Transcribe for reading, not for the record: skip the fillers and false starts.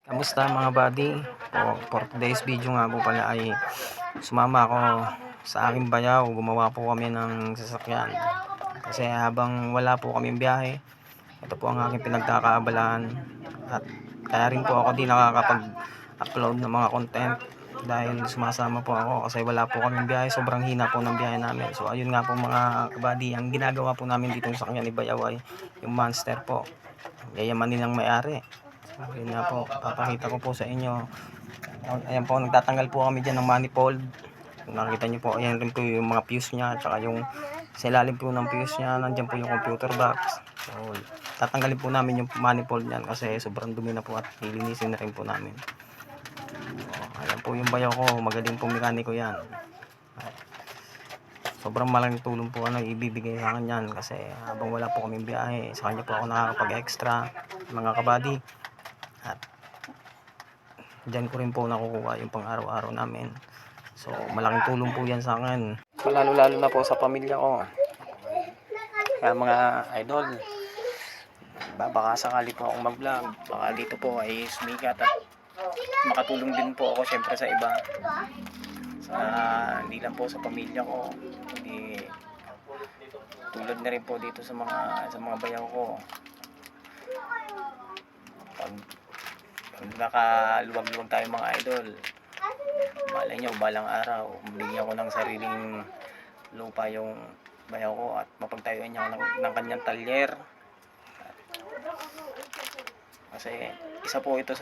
Kamusta mga buddy? For today's video nga po pala ay sumama ako sa aking bayaw. Gumawa po kami ng sasakyan. Kasi habang wala po kaming biyahe, ito po ang aking pinagkakaabalahan. At kaya rin po ako di nakakapag-upload ng mga content dahil sumasama po ako kasi wala po kaming biyahe. Sobrang hina po ng biyahe namin. So ayun nga po mga kabady, ang ginagawa po namin dito sa kanya ni Bayaw ay yung monster po. Yayamanin ang may-ari. Yun nga po, papakita ko po sa inyo. Ayan po, nagtatanggal po kami dyan ng manifold. Kung nakikita nyo po, ayan rin po yung mga fuse nya, tsaka yung sa ilalim po ng fuse nya, nandyan po yung computer box. So, tatanggalin po namin yung manifold nyan kasi sobrang dumi na po at lilinisin na rin po namin. So, ayan po yung Bayaw ko, magaling pong mekaniko yan. Sobrang malaking tulong po ano ibibigay sa akin yan kasi habang wala po kaming biyahe, sa kanya po ako nakakapag-extra mga kabady. At dyan ko rin po nakukuha yung pang araw-araw namin. So malaking tulong po yan sa akin, lalo na po sa pamilya ko. Kaya mga idol, baka sakali po akong mag-vlog, baka dito po ay sumikat at makatulong din po ako syempre sa iba, sa hindi lang po sa pamilya ko, hindi tulad na rin po dito sa mga bayaw ko. Pag nakaluwag-luwag tayo mga idol, malay nyo balang araw bigyan ko ng sariling lupa yung bayaw ko at mapagtayuan niya ng kanyang talyer. Kasi isa po ito sa